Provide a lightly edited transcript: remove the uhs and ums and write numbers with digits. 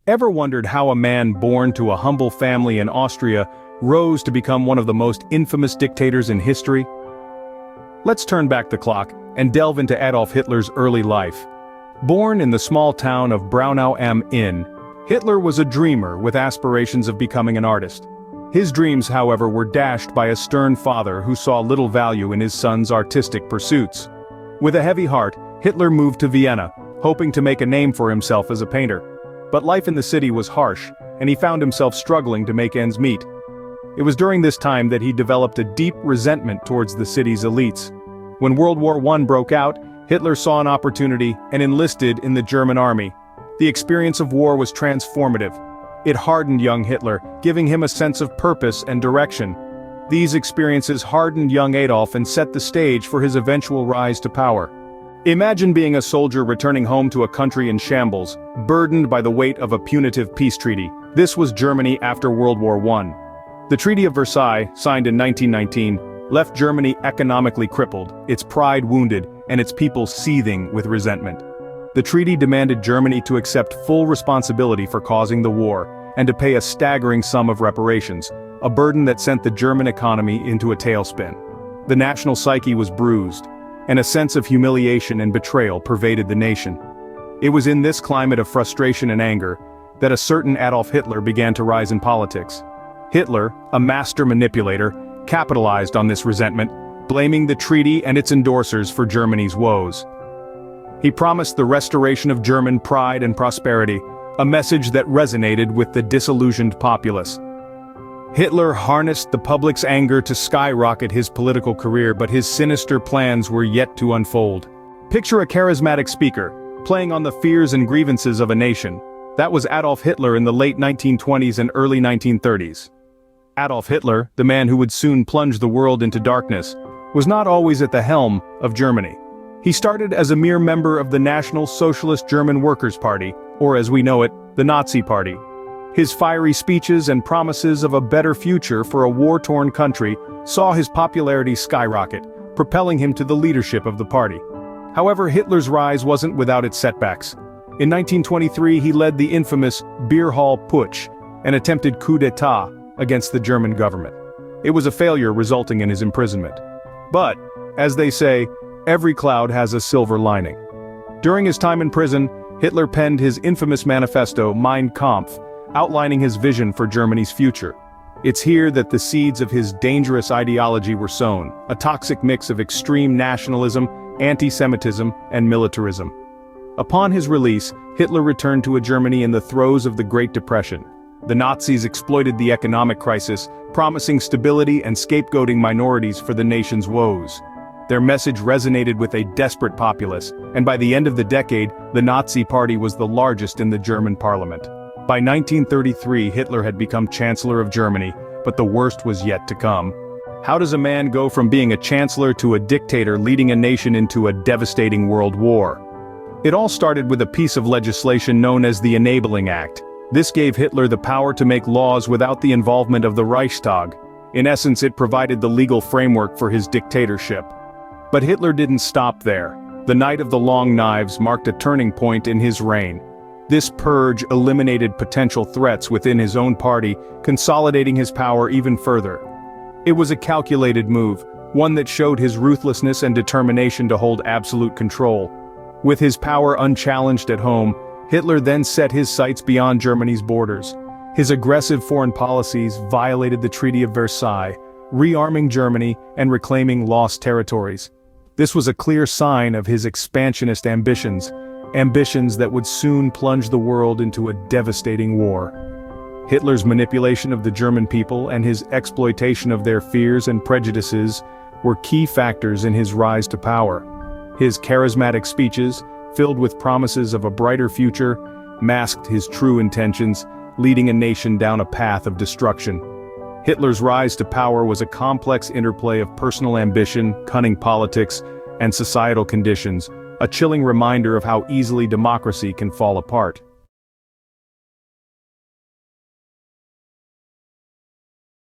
Ever wondered how a man born to a humble family in Austria rose to become one of the most infamous dictators in history? Let's turn back the clock and delve into Adolf Hitler's early life. Born in the small town of Braunau am Inn, Hitler was a dreamer with aspirations of becoming an artist. His dreams, however, were dashed by a stern father who saw little value in his son's artistic pursuits. With a heavy heart, Hitler moved to Vienna, hoping to make a name for himself as a painter. But life in the city was harsh, and he found himself struggling to make ends meet. It was during this time that he developed a deep resentment towards the city's elites. When World War I broke out, Hitler saw an opportunity and enlisted in the German army. The experience of war was transformative. It hardened young Hitler, giving him a sense of purpose and direction. These experiences hardened young Adolf and set the stage for his eventual rise to power. Imagine being a soldier returning home to a country in shambles, burdened by the weight of a punitive peace treaty. This was Germany after World War I. The Treaty of Versailles, signed in 1919, left Germany economically crippled, its pride wounded, and its people seething with resentment. The treaty demanded Germany to accept full responsibility for causing the war, and to pay a staggering sum of reparations, a burden that sent the German economy into a tailspin. The national psyche was bruised, and a sense of humiliation and betrayal pervaded the nation. It was in this climate of frustration and anger that a certain Adolf Hitler began to rise in politics. Hitler, a master manipulator, capitalized on this resentment, blaming the treaty and its endorsers for Germany's woes. He promised the restoration of German pride and prosperity, a message that resonated with the disillusioned populace. Hitler harnessed the public's anger to skyrocket his political career, but his sinister plans were yet to unfold. Picture a charismatic speaker, playing on the fears and grievances of a nation. That was Adolf Hitler in the late 1920s and early 1930s. Adolf Hitler, the man who would soon plunge the world into darkness, was not always at the helm of Germany. He started as a mere member of the National Socialist German Workers' Party, or as we know it, the Nazi Party. His fiery speeches and promises of a better future for a war-torn country saw his popularity skyrocket, propelling him to the leadership of the party. However, Hitler's rise wasn't without its setbacks. In 1923 he led the infamous Beer Hall Putsch, an attempted coup d'état against the German government. It was a failure, resulting in his imprisonment. But, as they say, every cloud has a silver lining. During his time in prison, Hitler penned his infamous manifesto Mein Kampf, outlining his vision for Germany's future. It's here that the seeds of his dangerous ideology were sown, a toxic mix of extreme nationalism, anti-Semitism, and militarism. Upon his release, Hitler returned to a Germany in the throes of the Great Depression. The Nazis exploited the economic crisis, promising stability and scapegoating minorities for the nation's woes. Their message resonated with a desperate populace, and by the end of the decade, the Nazi Party was the largest in the German parliament. By 1933, Hitler had become Chancellor of Germany, but the worst was yet to come. How does a man go from being a chancellor to a dictator, leading a nation into a devastating world war? It all started with a piece of legislation known as the Enabling Act. This gave Hitler the power to make laws without the involvement of the Reichstag. In essence, it provided the legal framework for his dictatorship. But Hitler didn't stop there. The Night of the Long Knives marked a turning point in his reign. This purge eliminated potential threats within his own party, consolidating his power even further. It was a calculated move, one that showed his ruthlessness and determination to hold absolute control. With his power unchallenged at home, Hitler then set his sights beyond Germany's borders. His aggressive foreign policies violated the Treaty of Versailles, rearming Germany and reclaiming lost territories. This was a clear sign of his expansionist ambitions that would soon plunge the world into a devastating war. Hitler's manipulation of the German people and his exploitation of their fears and prejudices were key factors in his rise to power. His charismatic speeches, filled with promises of a brighter future, masked his true intentions, leading a nation down a path of destruction. Hitler's rise to power was a complex interplay of personal ambition, cunning politics, and societal conditions, a chilling reminder of how easily democracy can fall apart.